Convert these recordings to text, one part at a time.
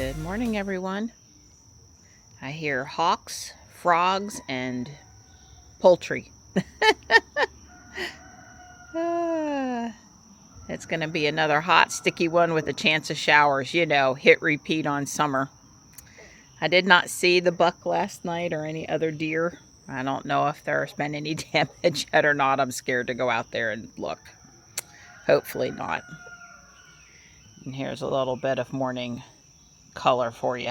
Good morning, everyone. I hear hawks, frogs, and poultry. It's going to be another hot, sticky one with a chance of showers. You know, hit repeat on summer. I did not see the buck last night or any other deer. I don't know if there's been any damage yet or not. I'm scared to go out there and look. Hopefully not. And here's a little bit of morning color for you.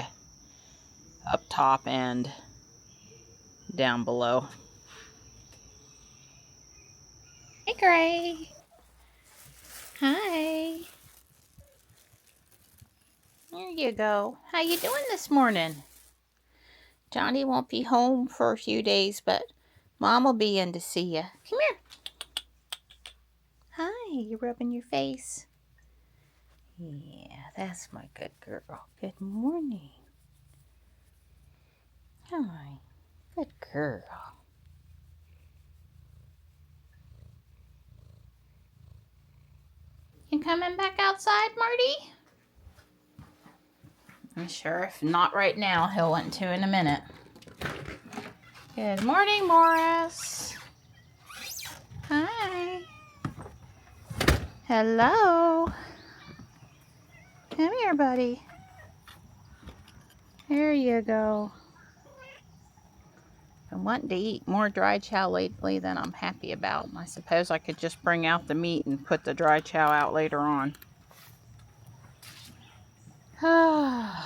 Up top and down below. Hey, Gray. Hi. There you go. How you doing this morning? Johnny won't be home for a few days, but Mom will be in to see you. Come here. Hi, you rubbing your face? Yeah, that's my good girl. Good morning. Hi. Good girl. You coming back outside, Marty? I'm sure if not right now, he'll want to in a minute. Good morning, Morris. Hi. Hello. Come here, buddy. There you go. I'm wanting to eat more dry chow lately than I'm happy about. I suppose I could just bring out the meat and put the dry chow out later on. I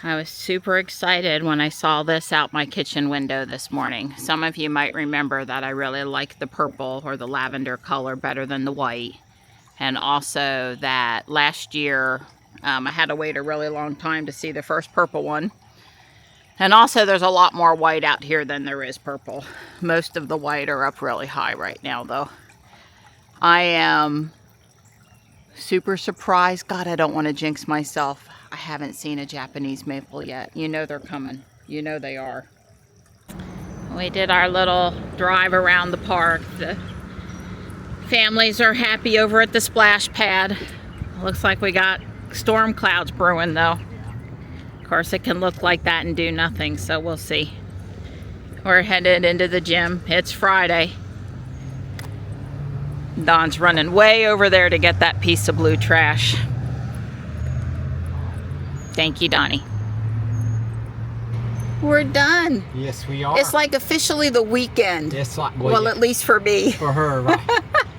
was super excited when I saw this out my kitchen window this morning. Some of you might remember that I really like the purple or the lavender color better than the white. And also that last year I had to wait a really long time to see the first purple one. And also there's a lot more white out here than there is purple. Most of the white are up really high right now though. I am super surprised. God, I don't want to jinx myself. I haven't seen a Japanese maple yet. You know they're coming. You know they are. We did our little drive around the park. The families are happy over at the splash pad. Looks like we got storm clouds brewing though. Of course it can look like that and do nothing, so we'll see. We're headed into the gym. It's Friday. Don's running way over there to get that piece of blue trash. Thank you, Donnie. We're done. Yes, we are. It's like officially the weekend. Yes, well, at least for me. For her, right.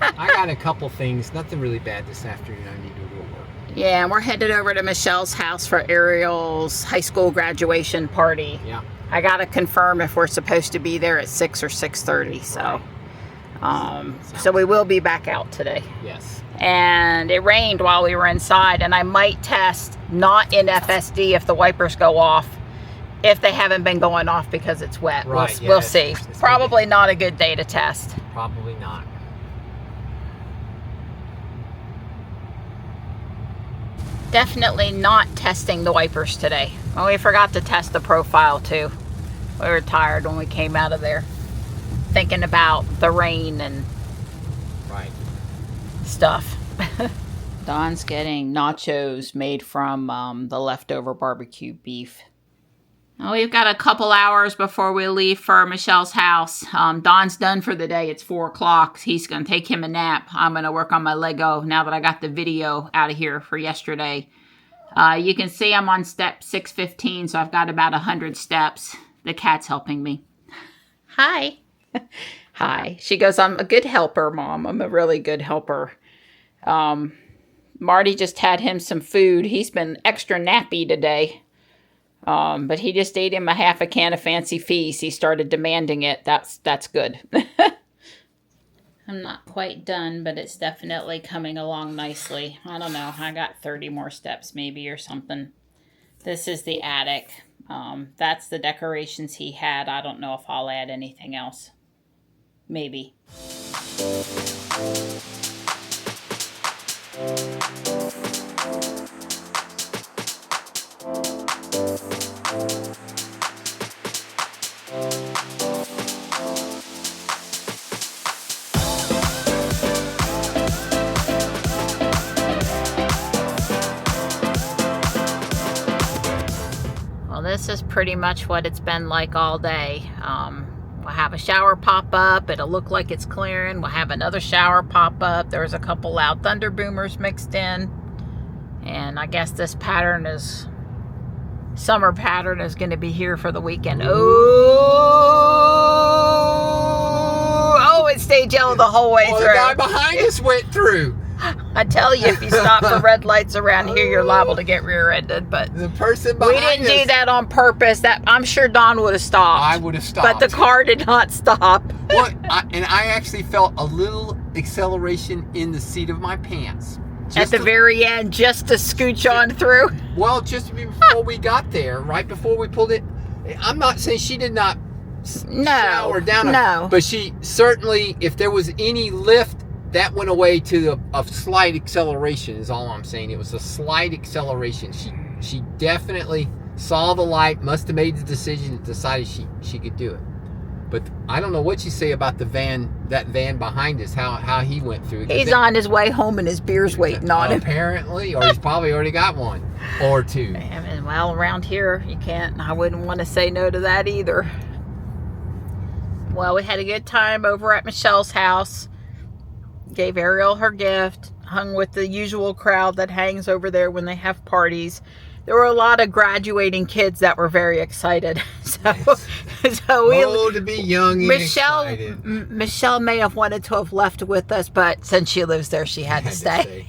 I got a couple things. Nothing really bad this afternoon. I need to go to work. Yeah, and we're headed over to Michelle's house for Ariel's high school graduation party. Yeah. I got to confirm if we're supposed to be there at 6 or 6:30. So, so we will be back out today. Yes. And it rained while we were inside, and I might test not in FSD if the wipers go off, if they haven't been going off because it's wet. Right, We'll see. It's probably not a good day to test. Probably not. Definitely not testing the wipers today. Oh, we forgot to test the profile too. We were tired when we came out of there, thinking about the rain and stuff. Don's getting nachos made from the leftover barbecue beef. Oh, we've got a couple hours before we leave for Michelle's house. Don's done for the day. It's 4 o'clock. He's going to take him a nap. I'm going to work on my Lego now that I got the video out of here for yesterday. You can see I'm on step 615, so I've got about 100 steps. The cat's helping me. Hi. Hi. She goes, I'm a good helper, Mom. I'm a really good helper. Marty just had him some food. He's been extra nappy today. But he just ate him a half a can of Fancy Feast. He started demanding it. That's good. I'm not quite done, but it's definitely coming along nicely. I don't know. I got 30 more steps maybe or something. This is the attic. That's the decorations he had. I don't know if I'll add anything else. Maybe. this is pretty much what it's been like all day. We'll have a shower pop up. It'll look like it's clearing. We'll have another shower pop up. There's a couple loud thunder boomers mixed in. And I guess this summer pattern is going to be here for the weekend. Oh, it stayed yellow the whole way through. The guy behind us went through. I tell you, if you stop for red lights around here, you're liable to get rear-ended. But the person behind us, we didn't do that on purpose. That I'm sure Don would have stopped. I would have stopped. But the car did not stop. Well, I actually felt a little acceleration in the seat of my pants. At the very end, just to scooch on through. Well, just before we got there, right before we pulled it. I'm not saying she did not shower down. No. But she certainly, if there was any lift, that went away to a slight acceleration is all I'm saying. It was a slight acceleration. She definitely saw the light, must have made the decision, and decided she could do it. But I don't know what you say about that van behind us, how he went through. He's on his way home and his beer's waiting on him. Apparently, or he's probably already got one or two. And well, around here, you can't. I wouldn't want to say no to that either. Well, we had a good time over at Michelle's house. Gave Ariel her gift, hung with the usual crowd that hangs over there when they have parties. There were a lot of graduating kids that were very excited. To be young and excited. Michelle may have wanted to have left with us, but since she lives there, she had to stay.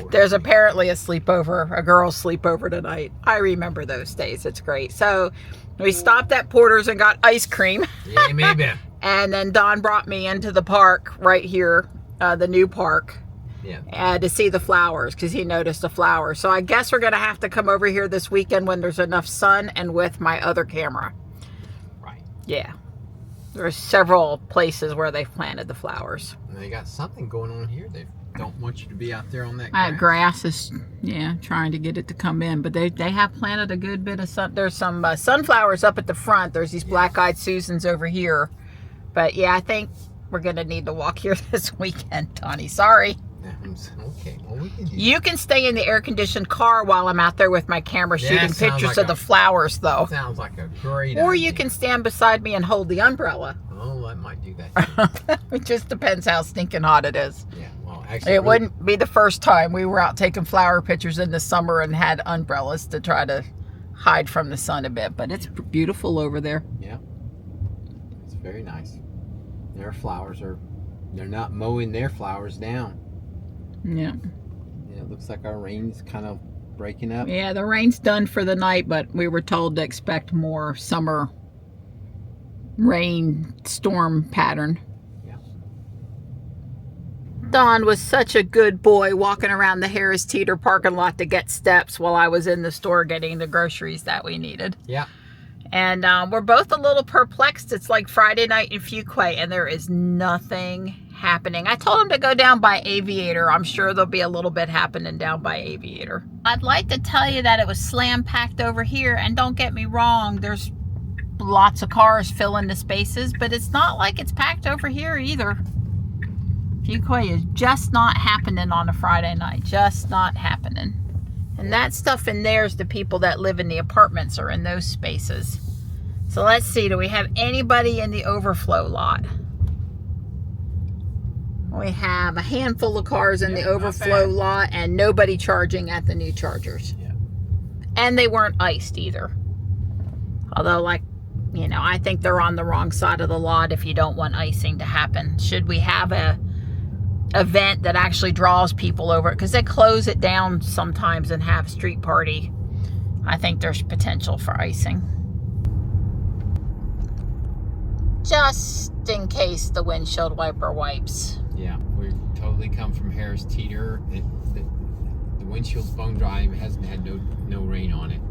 There's apparently a girls' sleepover tonight. I remember those days. It's great. So we stopped at Porter's and got ice cream. Yeah, maybe. And then Don brought me into the park right here. The new park, to see the flowers, because he noticed the flowers. So I guess we're going to have to come over here this weekend when there's enough sun and with my other camera. Right. Yeah. There's several places where they've planted the flowers. And they got something going on here. They don't want you to be out there on that grass. Grass is, trying to get it to come in. But they have planted a good bit of sun. There's some sunflowers up at the front. There's these black-eyed Susans over here. But I think we're going to need to walk here this weekend, Tony. Sorry. Okay. Well, you can stay in the air-conditioned car while I'm out there with my camera shooting pictures of the flowers, though. Sounds like a great idea. Or you can stand beside me and hold the umbrella. Oh, I might do that. It just depends how stinking hot it is. Yeah, well, actually... It wouldn't be the first time we were out taking flower pictures in the summer and had umbrellas to try to hide from the sun a bit. But it's beautiful over there. Yeah. It's very nice. Their flowers they're not mowing their flowers down. Yeah. Yeah, it looks like our rain's kind of breaking up. Yeah, the rain's done for the night, but we were told to expect more summer rain storm pattern. Yeah. Don was such a good boy walking around the Harris Teeter parking lot to get steps while I was in the store getting the groceries that we needed. Yeah. And we're both a little perplexed. It's like Friday night in Fuquay, and there is nothing happening. I told him to go down by Aviator. I'm sure there'll be a little bit happening down by Aviator. I'd like to tell you that it was slam-packed over here, and don't get me wrong, there's lots of cars filling the spaces, but it's not like it's packed over here either. Fuquay is just not happening on a Friday night. Just not happening. And that stuff in there is the people that live in the apartments or in those spaces. So let's see, do we have anybody in the overflow lot? We have a handful of cars in the overflow lot and nobody charging at the new chargers. Yeah. And they weren't iced either. Although, I think they're on the wrong side of the lot if you don't want icing to happen. Should we have a event that actually draws people over it, because they close it down sometimes and have street party, I think there's potential for icing. Just in case the windshield wiper wipes. Yeah, we totally come from Harris Teeter. The windshield's bone dry. It hasn't had no rain on it.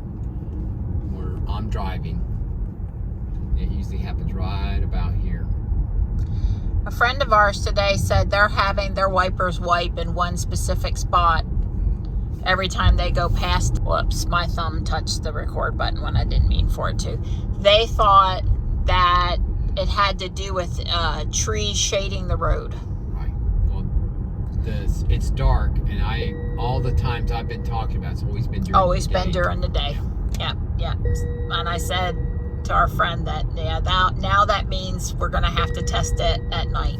I'm driving. It usually happens right about here. A friend of ours today said they're having their wipers wipe in one specific spot every time they go past. Whoops, my thumb touched the record button when I didn't mean for it to. They thought that it had to do with trees shading the road. Right. Well, it's dark, and all the times I've been talking about, it's always been during the day. During the day. Yep. Yeah. And I said to our friend that, yeah, now that means we're going to have to test it at night.